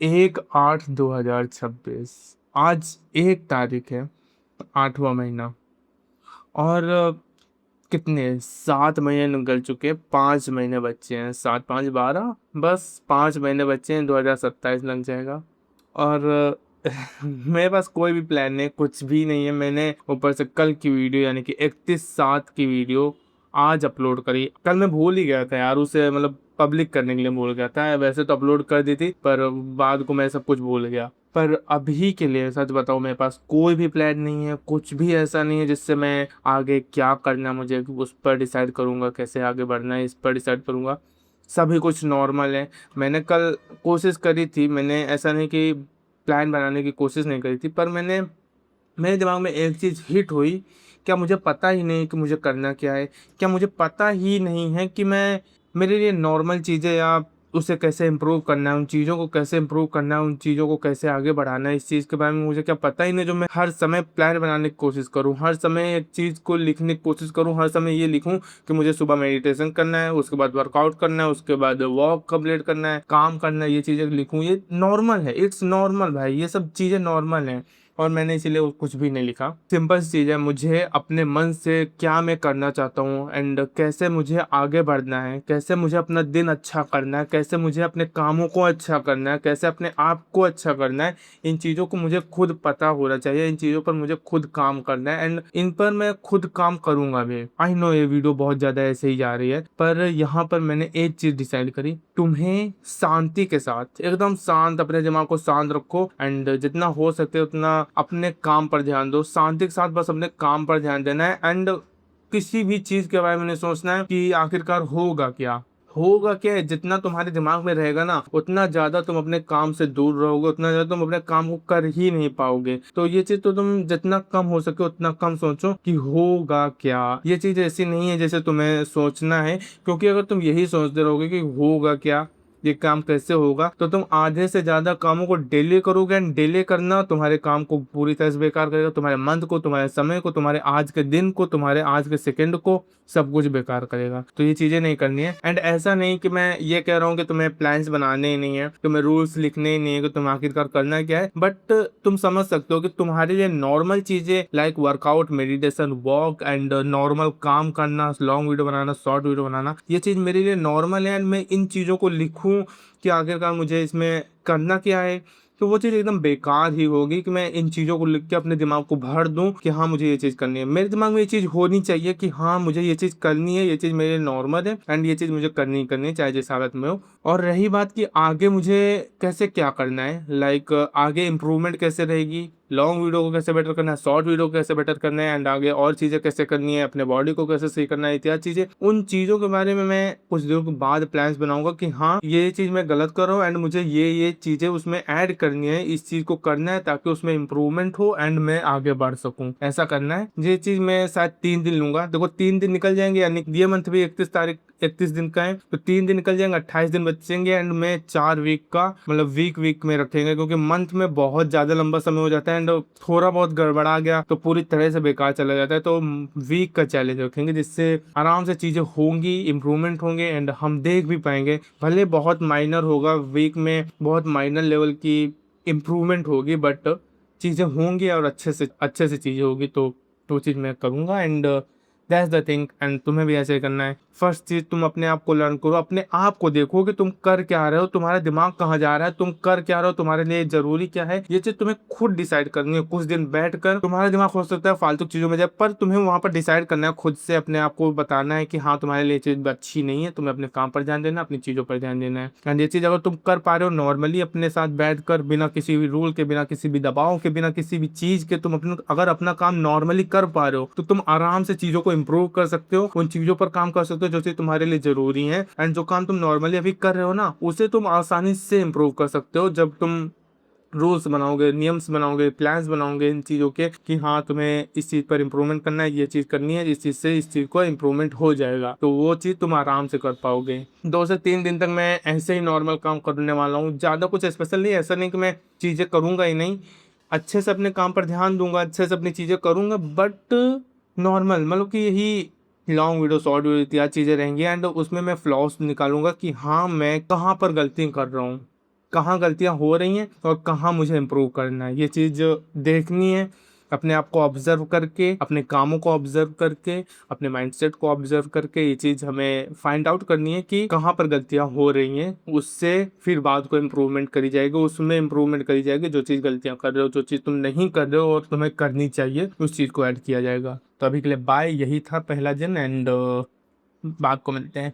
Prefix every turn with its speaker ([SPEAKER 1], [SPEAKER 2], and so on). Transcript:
[SPEAKER 1] 1/8/2026 आज 1 तारीख है, 8वां महीना। और कितने 7 महीने निकल चुके, 5 महीने बच्चे हैं, 7 5 12, बस 5 महीने बच्चे हैं, 2027 लग जाएगा। और मेरे पास कोई भी प्लान नहीं, कुछ भी नहीं है। मैंने ऊपर से कल की वीडियो यानी कि 31/7 की वीडियो आज अपलोड करी। कल मैं भूल ही गया था यार, उसे मतलब पब्लिक करने के लिए भूल गया था। वैसे तो अपलोड कर दी थी, पर बाद को मैं सब कुछ भूल गया। पर अभी के लिए सच बताऊं, मेरे पास कोई भी प्लान नहीं है, कुछ भी ऐसा नहीं है जिससे मैं आगे क्या करना है मुझे उस पर डिसाइड करूंगा, कैसे आगे बढ़ना है इस पर डिसाइड करूंगा। सभी कुछ नॉर्मल है। मैंने कल कोशिश करी थी, मैंने ऐसा नहीं कि प्लान बनाने की कोशिश नहीं करी थी, पर मेरे दिमाग में एक चीज़ हिट हुई। क्या मुझे पता ही नहीं कि मुझे करना क्या है? क्या मुझे पता ही नहीं है कि मैं मेरे लिए नॉर्मल चीज़ें या उसे कैसे इम्प्रूव करना है, उन चीज़ों को कैसे इम्प्रूव करना है, उन चीज़ों को कैसे आगे बढ़ाना है, इस चीज़ के बारे में मुझे क्या पता ही नहीं, जो मैं हर समय प्लान बनाने की कोशिश करूँ, हर समय एक चीज़ को लिखने की कोशिश करूँ, हर समय ये लिखूँ कि मुझे सुबह मेडिटेशन करना है, उसके बाद वर्कआउट करना है, उसके बाद वॉक कंप्लीट करना है, काम करना है, ये चीज़ें लिखूँ। ये नॉर्मल है, इट्स नॉर्मल भाई, ये सब चीज़ें नॉर्मल हैं। और मैंने इसीलिए कुछ भी नहीं लिखा। सिंपल सी चीज़ है, मुझे अपने मन से क्या मैं करना चाहता हूँ एंड कैसे मुझे आगे बढ़ना है, कैसे मुझे अपना दिन अच्छा करना है, कैसे मुझे अपने कामों को अच्छा करना है, कैसे अपने आप को अच्छा करना है। इन चीज़ों को मुझे खुद पता होना चाहिए, इन चीज़ों पर मुझे खुद काम करना है एंड इन पर मैं खुद काम करूंगा भी। आई नो ये वीडियो बहुत ज़्यादा ऐसे ही जा रही है, पर यहाँ पर मैंने एक चीज़ डिसाइड करी। तुम्हें शांति के साथ, एकदम शांत, अपने दिमाग को शांत रखो एंड जितना हो सके उतना अपने काम पर ध्यान दो। शांति के साथ बस अपने काम पर ध्यान देना है एंड किसी भी चीज के बारे में नहीं सोचना है कि आखिरकार होगा क्या। होगा क्या है, जितना तुम्हारे दिमाग में रहेगा ना, उतना ज्यादा तुम अपने काम से दूर रहोगे, उतना ज्यादा तुम अपने काम को कर ही नहीं पाओगे। तो ये चीज तो तुम जितना कम हो सके उतना कम सोचो कि होगा क्या। ये चीज ऐसी नहीं है जैसे तुम्हें सोचना है, क्योंकि अगर तुम यही सोचते रहोगे कि होगा क्या, ये काम कैसे होगा, तो तुम आधे से ज्यादा कामों को डिले करोगे एंड डिले करना तुम्हारे काम को पूरी तरह से बेकार करेगा, तुम्हारे मंथ को, तुम्हारे समय को, तुम्हारे आज के दिन को, तुम्हारे आज के सेकंड को, सब कुछ बेकार करेगा। तो ये चीजें नहीं करनी है। एंड ऐसा नहीं कि मैं ये कह रहा हूँ कि तुम्हें प्लान्स बनाने ही नहीं है, तुम्हें रूल्स लिखने ही नहीं है कि तुम्हें आखिरकार करना क्या है, बट तुम समझ सकते हो कि तुम्हारे लिए नॉर्मल चीजें like workout, meditation, walk and normal काम करना, लॉन्ग वीडियो बनाना, शॉर्ट वीडियो बनाना, ये चीज मेरे लिए नॉर्मल है एंड मैं इन चीजों को लिखूं कि आखिरकार मुझे इसमें करना क्या है, तो वो चीज़ एकदम बेकार ही होगी कि मैं इन चीज़ों को लिख के अपने दिमाग को भर दूं कि हाँ मुझे ये चीज़ करनी है। मेरे दिमाग में ये चीज़ होनी चाहिए कि हाँ मुझे ये चीज़ करनी है, ये चीज़ मेरे लिए नॉर्मल है एंड ये चीज़ मुझे करनी ही करनी है, चाहे जिस हालत में हो। और रही बात कि आगे मुझे कैसे क्या करना है, लाइक आगे इम्प्रूवमेंट कैसे रहेगी, लॉन्ग वीडियो को कैसे बेटर करना है, शॉर्ट वीडियो को कैसे बेटर करना है एंड आगे और चीज़ें कैसे करनी है, अपने बॉडी को कैसे सही करना है, इत्यादि चीज़ें, उन चीज़ों के बारे में मैं कुछ दिनों के बाद प्लान्स बनाऊंगा कि हाँ ये चीज़ मैं गलत कर रहा हूँ एंड मुझे ये चीज़ें उसमें ऐड करनी है, इस चीज़ को करना है ताकि उसमें इम्प्रूवमेंट हो एंड मैं आगे बढ़ सकूँ। ऐसा करना है। ये चीज़ मैं शायद 3 दिन लूंगा। देखो 3 दिन निकल जाएंगे, यानी ये मंथ भी 31 तारीख, 31 दिन का है, तो 3 दिन निकल जाएंगे, 28 दिन बचेंगे एंड मैं 4 वीक का मतलब वीक वीक में रखेंगे, क्योंकि मंथ में बहुत ज्यादा लंबा समय हो जाता है एंड थोड़ा बहुत गड़बड़ा गया तो पूरी तरह से बेकार चला जाता है। तो वीक का चैलेंज रखेंगे जिससे आराम से चीजें होंगी, इम्प्रूवमेंट होंगे एंड हम देख भी पाएंगे। भले बहुत माइनर होगा, वीक में बहुत माइनर लेवल की इम्प्रूवमेंट होगी, बट चीजें होंगी और अच्छे से चीजें होगी। तो वो चीज मैं करूंगा and that's the thing. And तुम्हें भी ऐसे ही करना है। फर्स्ट चीज, तुम अपने आप को लर्न करो, अपने आप को देखो कि तुम कर क्या रहे हो, तुम्हारा दिमाग कहाँ जा रहा है, तुम कर क्या रहे हो, तुम्हारे लिए जरूरी क्या है, ये चीज तुम्हें खुद डिसाइड करनी है। कुछ दिन बैठकर तुम्हारा दिमाग हो सकता है फालतू चीजों में जाए, पर तुम्हें वहां पर डिसाइड करना है, खुद से अपने आप को बताना है कि हाँ तुम्हारे लिए ये चीज अच्छी नहीं है, तुम्हें अपने काम पर ध्यान देना, अपनी चीजों पर ध्यान देना है। एंड ये चीज अगर तुम कर पा रहे हो नॉर्मली अपने साथ बैठकर, बिना किसी भी रूल के, बिना किसी भी दबाव के, बिना किसी भी चीज के, तुम अपने अगर अपना काम नॉर्मली कर पा रहे हो, तो तुम आराम से चीजों को इम्प्रूव कर सकते हो, उन चीजों पर काम कर सकते हो जो चीज तुम्हारे लिए जरूरी है। एंड जो काम तुम नॉर्मली अभी कर रहे हो ना, उसे तुम आसानी से इम्प्रूव कर सकते हो जब तुम रूल्स बनाओगे, नियम्स बनाओगे, प्लान्स बनाओगे इन चीज़ों के कि हाँ तुम्हें इस चीज़ पर इम्प्रूवमेंट करना है, ये चीज़ करनी है, इस चीज़ से इस चीज़ को इम्प्रूवमेंट हो जाएगा, तो वो चीज़ तुम आराम से कर पाओगे। 2 से 3 दिन तक मैं ऐसे ही नॉर्मल काम करने वाला हूँ, ज़्यादा कुछ स्पेशल नहीं। ऐसा नहीं कि मैं चीज़ें करूँगा ही नहीं, अच्छे से अपने काम पर ध्यान दूंगा, अच्छे से अपनी चीज़ें करूँगा, बट नॉर्मल मतलब कि यही लॉन्ग वीडियो, शॉर्ट वीडियो इत्यादि चीज़ें रहेंगी एंड उसमें मैं फ्लॉस निकालूंगा कि हाँ मैं कहाँ पर गलती कर रहा हूँ। कहाँ गलतियाँ हो रही हैं और कहाँ मुझे इम्प्रूव करना है। ये चीज़ देखनी है, अपने आप को ऑब्जर्व करके, अपने कामों को ऑब्जर्व करके, अपने माइंडसेट को ऑब्जर्व करके ये चीज़ हमें फाइंड आउट करनी है कि कहाँ पर गलतियाँ हो रही हैं। उससे फिर बाद को इम्प्रूवमेंट करी जाएगी, उसमें इम्प्रूवमेंट करी जाएगी। जो चीज़ गलतियाँ कर रहे हो, जो चीज़ तुम नहीं कर रहे हो और तुम्हें करनी चाहिए, उस चीज़ को ऐड किया जाएगा। तो अभी के लिए बाय, यही था पहला दिन, एंड बाद को मिलते हैं।